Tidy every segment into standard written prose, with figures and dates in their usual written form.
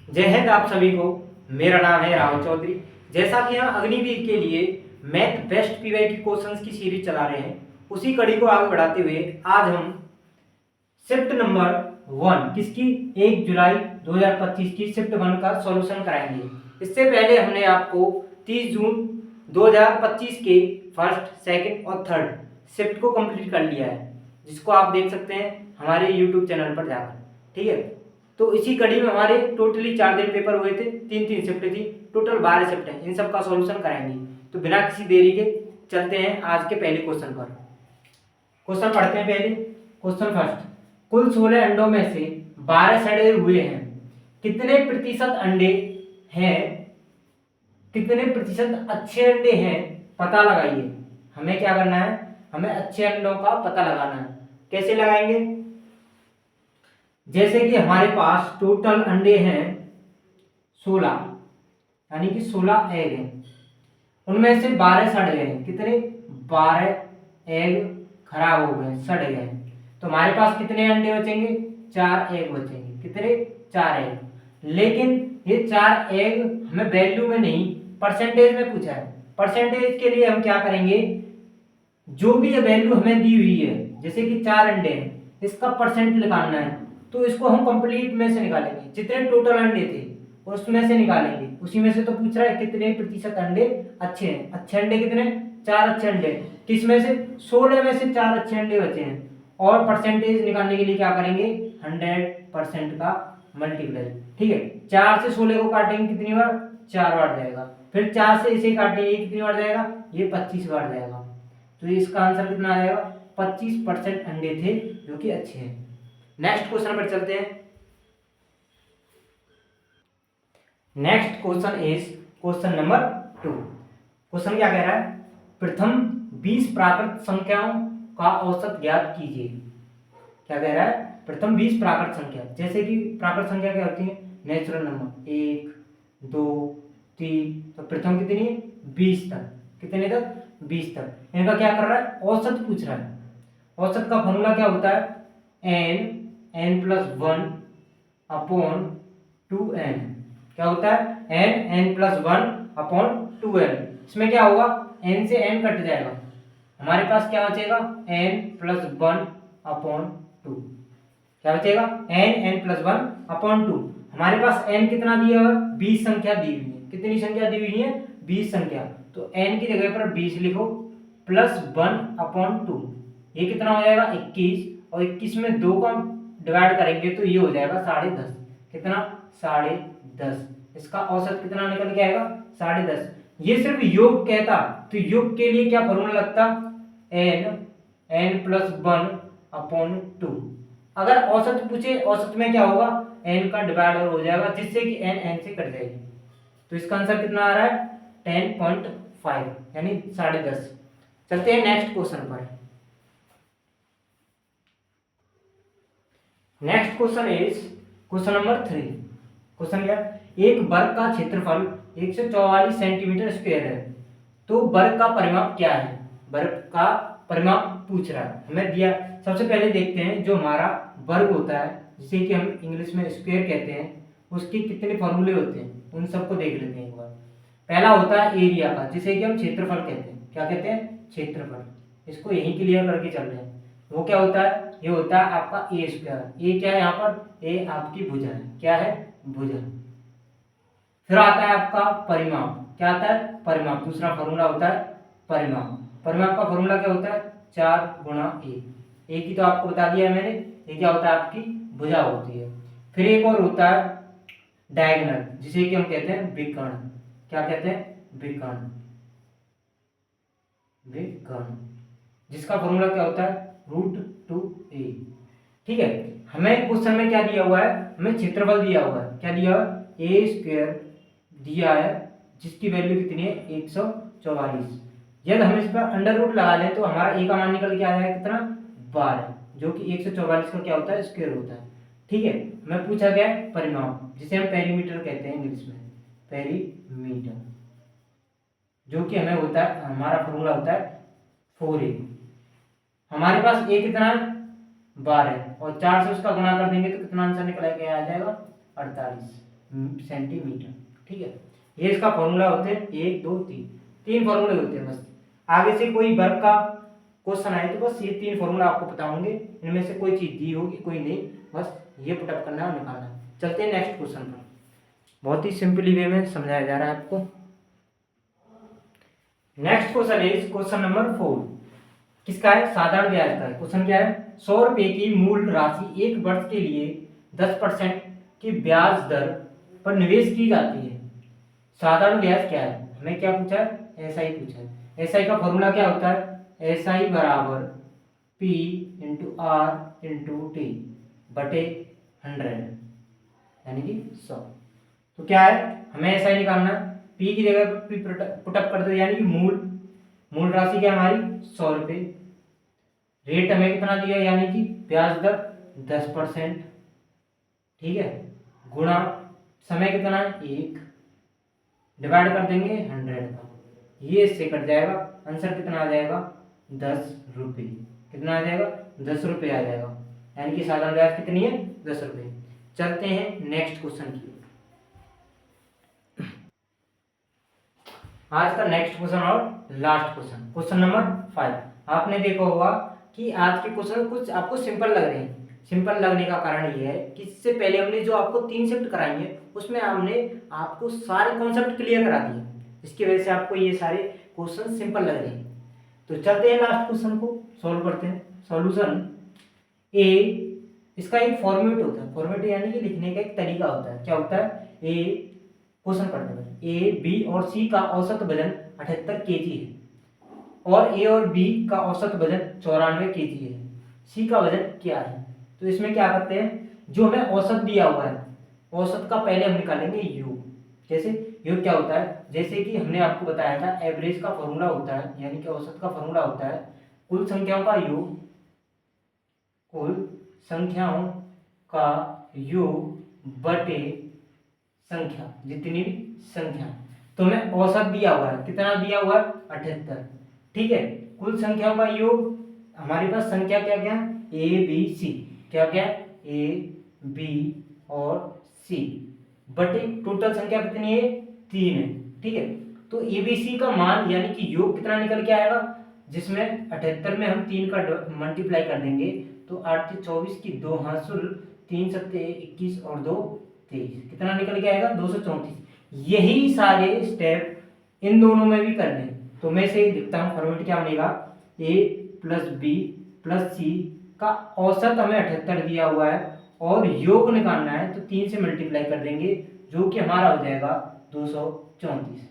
जय हिंद आप सभी को। मेरा नाम है राहुल चौधरी। जैसा कि हम अग्निवीर के लिए मैथ बेस्ट पीवाईक्यू क्वेश्चंस की सीरीज चला रहे हैं, उसी कड़ी को आगे बढ़ाते हुए आज हम शिफ्ट नंबर 1 किसकी 1 जुलाई 2025 की शिफ्ट 1 का सॉल्यूशन कराएंगे। इससे पहले हमने आपको 30 जून 2025 के फर्स्ट, सेकंड और थर्ड शिफ्ट को कंप्लीट कर लिया है, जिसको आप देख सकते हैं हमारे यूट्यूब चैनल पर जाकर। ठीक है, तो इसी कड़ी में हमारे टोटली 4 दिन पेपर हुए थे, 3 शिफ्ट थी, टोटल 12 शिफ्ट है। इन सब का सॉल्यूशन कराएंगे। तो बिना किसी देरी के चलते हैं आज के पहले क्वेश्चन पर। क्वेश्चन पढ़ते हैं पहले। क्वेश्चन फर्स्ट, कुल 16 अंडों में से 12 सड़े हुए हैं, कितने प्रतिशत अंडे हैं, कितने प्रतिशत अच्छे अंडे हैं, पता लगाइए। हमें क्या करना है, हमें अच्छे अंडों का पता लगाना है। कैसे लगाएंगे, जैसे कि हमारे पास टोटल अंडे हैं 16, यानी कि 16 एग हैं, उनमें से 12 सड़ गए हैं। कितने, 12 एग खराब हो गए, सड़ गए। तो हमारे पास कितने अंडे बचेंगे, 4 एग बचेंगे। कितने, 4 एग। लेकिन ये 4 एग हमें वैल्यू में नहीं, परसेंटेज में पूछा है। परसेंटेज के लिए हम क्या करेंगे, जो भी ये वैल्यू हमें दी हुई है, जैसे कि 4 अंडे हैं, इसका परसेंट निकालना है। तो इसको हम कंप्लीट में से निकालेंगे, जितने टोटल अंडे थे उसमें से निकालेंगे। उसी में से तो पूछ रहा है कितने प्रतिशत अंडे अच्छे हैं। अच्छे अंडे कितने, 4 अच्छे अंडे। किसमें से, 16 में से 4 अच्छे अंडे बचे हैं। और परसेंटेज निकालने के लिए क्या करेंगे, 100% का मल्टीप्लाई। ठीक है, 4 से 16 को काटेंगे कितनी बार, 4 बार जाएगा। फिर 4 से इसे काटेंगे, कितनी बार जाएगा, ये 25 बार जाएगा। तो इसका आंसर कितना आएगा, 25% अंडे थे जो कि अच्छे हैं। नेक्स्ट क्वेश्चन पर चलते हैं। Next question is question number 2। Question क्या कह रहा है, प्रथम 20 प्राकृत संख्याओं का औसत ज्ञात कीजिए। क्या कह रहा है, प्रथम 20 प्राकृत संख्या। जैसे कि प्राकृत संख्या क्या होती है, नेचुरल नंबर, 1 2 3। तो प्रथम कितनी है, 20 तक। कितने तक, 20 तक। इनका क्या कर रहा है, औसत पूछ रहा है। औसत का फॉर्मूला क्या होता है, n+1 अपॉन 2n। क्या होता है, n+1 अपॉन 2n। इसमें क्या होगा, n से n कट जाएगा, हमारे पास क्या बचेगा, n+1 अपॉन 2। क्या बचेगा, n+1 अपॉन 2। हमारे पास n कितना दिया हुआ है, 20 संख्या दी हुई है। कितनी संख्या दी हुई है, 20 संख्या। तो n की जगह पर 20 लिखो, +1 अपॉन 2। ये कितना हो जाएगा, 21। और 21 में 2 का डिवाइड करेंगे तो ये हो जाएगा 10.5। कितना, 10.5। इसका औसत कितना निकल के आएगा, 10.5। ये सिर्फ योग कहता तो योग के लिए क्या फॉर्मूला लगता, n+1 अपॉन 2। अगर औसत पूछे, औसत में क्या होगा, n का डिवाइड हो जाएगा, जिससे कि n से कट जाएगी। तो इसका आंसर कितना आ रहा है, 10.5 यानी 10.5। चलते हैं नेक्स्ट क्वेश्चन पर। Next question is question number 3। Question क्या, एक वर्ग का क्षेत्रफल 144 सेंटीमीटर स्क्वायर है, तो वर्ग का परिमाप क्या है। वर्ग का परिमाप पूछ रहा है, हमें दिया। सबसे पहले देखते हैं जो हमारा वर्ग होता है, जिसे कि हम इंग्लिश में स्क्वायर कहते हैं, उसके कितने फॉर्मूले होते हैं, उन सबको देख लेते हैं एक बार। पहला होता है एरिया का, जिसे कि हम क्षेत्रफल कहते हैं। क्या कहते हैं, क्षेत्रफल। इसको यही क्लियर करके चल रहे हैं। वो क्या होता है, ये होता है आपका ए स्क्वायर। ए क्या है यहाँ पर, ए आपकी भुजा है। क्या है, भुजा। फिर आता है आपका परिमाप। क्या आता है, परिमाप। दूसरा फॉर्मूला होता है परिमाप। परिमाप का फॉर्मूला क्या होता है, 4 गुणा ए। ए की तो आपको बता दिया है मैंने, ये क्या होता है, आपकी भुजा होती है। फिर एक और होता है डायगोनल, जिसे कि हम कहते हैं विकर्ण। क्या कहते हैं, विकर्ण। विकर्ण, जिसका फॉर्मूला क्या होता है, √2a। ठीक है, हमें क्वेश्चन में क्या दिया हुआ है, हमें क्षेत्रफल दिया हुआ है। क्या दिया हुआ है, ए स्क्वायर दिया है, जिसकी वैल्यू कितनी है, 144। यदि हम इस पर अंडर रूट लगा लें तो हमारा ए का मान निकल के आ जाएगा कितना, 12, जो कि 144 का क्या होता है, स्क्वायर होता है। ठीक है, हमें पूछा गया है परिमाप, जिसे हम पेरीमीटर कहते हैं इंग्लिश में, पेरीमीटर, जो कि हमें होता है, हमारा फॉर्मूला होता है 4a। हमारे पास ए कितना है, 12, और 4 से उसका गुणा कर देंगे तो कितना आंसर निकल के आ जाएगा, 48। सेंटीमीटर। ठीक है, ये इसका फॉर्मूला होते हैं 1 2 3, 3 फॉर्मूले होते हैं बस। आगे से कोई वर्ग का क्वेश्चन आए तो बस ये 3 फॉर्मूला आपको पता होंगे, इनमें से कोई चीज दी होगी कोई नहीं, बस ये पुटअप करना है और निकालना है। चलते हैं नेक्स्ट क्वेश्चन पर, बहुत ही सिंपली वे में समझाया जा रहा है आपको। Next question is question number 4, किसका है, साधारण ब्याज का है। क्वेश्चन क्या है, 100 रुपए की मूल राशि 1 वर्ष के लिए 10% की ब्याज दर पर निवेश की जाती है, साधारण ब्याज क्या है। हमें क्या पूछा है, एसआई पूछा है। एसआई का फॉर्मूला क्या होता है, एसआई बराबर P into R into T बटे 100 यानी कि 100। तो क्या है, हमें एसआई निकालना है, पी की जगह पी पुटअप कर दो, यानी कि मूल राशि क्या हमारी 100 रुपये, रेट हमें कितना दिया यानी कि ब्याज दर 10%, ठीक है, गुणा समय कितना है 1, डिवाइड कर देंगे 100 का, ये इससे कट जाएगा, आंसर कितना आ जाएगा 10 रुपये। कितना आ जाएगा 10 रुपये आ जाएगा, यानी कि साधारण ब्याज कितनी है 10 रुपये। चलते हैं नेक्स्ट क्वेश्चन की। आज का नेक्स्ट क्वेश्चन और लास्ट क्वेश्चन, क्वेश्चन नंबर 5। आपने देखा होगा कि आज के क्वेश्चन कुछ आपको सिंपल लग रहे हैं। सिंपल लगने का कारण ये है कि इससे पहले हमने जो आपको 3 शिफ्ट कराई है उसमें हमने आपको सारे कॉन्सेप्ट क्लियर करा दिए, इसकी वजह से आपको ये सारे क्वेश्चन सिंपल लग रहे हैं। तो चलते हैं लास्ट क्वेश्चन को सॉल्व करते हैं। सॉल्यूशन ए, इसका एक फॉर्मेट होता है, फॉर्मेट यानी कि लिखने का एक तरीका होता है। क्या होता है, ए क्वेश्चन पढ़ते हैं, ए बी और सी का औसत वजन 78 केजी है और ए और बी का औसत वजन 94 केजी है, सी का वजन क्या है। तो इसमें क्या करते हैं, जो हमें औसत दिया हुआ है औसत का पहले हम निकालेंगे योग। कैसे, योग क्या होता है, जैसे कि हमने आपको बताया था एवरेज का फॉर्मूला होता है, यानी कि औसत का फॉर्मूला होता है कुल संख्याओं का योग, कुल संख्याओं का योग बटे संख्या, जितनी भी संख्या। तो हमें औसत दिया हुआ है, कितना दिया हुआ है 78, ठीक है। कुल संख्याओं का योग, हमारे पास संख्या क्या क्या ए बी सी, क्या क्या ए बी और सी बटे टोटल संख्या कितनी है 3 है, ठीक है। तो ए बी सी का मान यानी कि योग कितना निकल के आएगा, जिसमें 78 में हम 3 का मल्टीप्लाई कर देंगे तो 8 से 24 की 2 हासिल 3 सत्ते 21 और 2 23, कितना निकल के आएगा 234। यही सारे स्टेप इन दोनों में भी करने, तो मैं से दिखता हूँ फॉर्मेट क्या बनेगा, ए प्लस बी प्लस सी का औसत हमें 78 दिया हुआ है और योग निकालना है, तो 3 से मल्टीप्लाई कर देंगे जो कि हमारा हो जाएगा 234।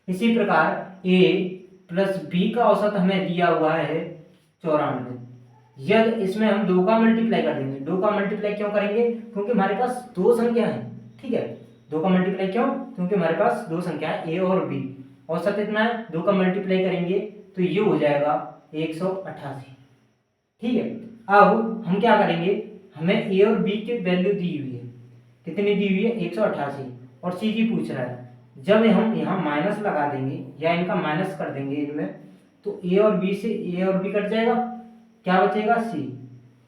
इसी प्रकार ए प्लस बी का औसत हमें दिया हुआ है 94, यदि इसमें हम 2 का मल्टीप्लाई कर देंगे। 2 का मल्टीप्लाई क्यों करेंगे, क्योंकि हमारे पास 2 संख्या है, ठीक है। 2 का मल्टीप्लाई क्यों, क्योंकि हमारे पास 2 संख्या है ए और बी, औसत इतना है, 2 का मल्टीप्लाई करेंगे तो ये हो जाएगा 188, ठीक है। अब हम क्या करेंगे, हमें ए और बी की वैल्यू दी हुई है, कितनी दी हुई है 188 और सी की पूछ रहा है। जब हम यहाँ माइनस लगा देंगे या इनका माइनस कर देंगे इनमें, तो ए और बी से ए और बी कट जाएगा, क्या बचेगा सी,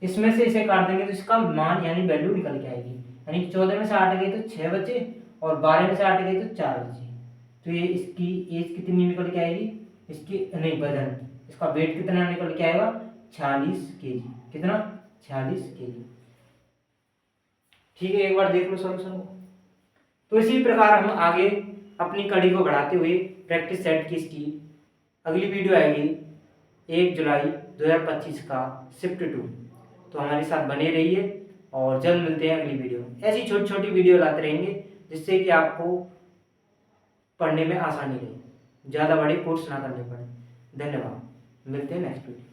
इसमें से इसे काट देंगे तो इसका मान यानी वैल्यू निकल के आएगी, यानी 14 में से 8 गए तो 6 बचे और 12 में से 8 गए तो 4 बचे। तो ये इसकी एज कितनी निकल के आएगी, इसकी नहीं वजन, इसका वेट कितना निकल के आएगा 46 केजी, कितना 46 केजी, ठीक है। एक बार देख लो सॉल्यूशन को। तो इसी प्रकार हम आगे अपनी कड़ी को बढ़ाते हुए प्रैक्टिस सेट की इसकी अगली वीडियो आएगी 1 जुलाई 2025 का शिफ्ट 2, तो हमारे साथ बने रहिए और जल्द मिलते हैं अगली वीडियो में। ऐसी छोटी छोटी वीडियो लाते रहेंगे जिससे कि आपको पढ़ने में आसानी रहे, ज़्यादा बड़े कोर्स ना करने पड़े। धन्यवाद, मिलते हैं नेक्स्ट वीडियो।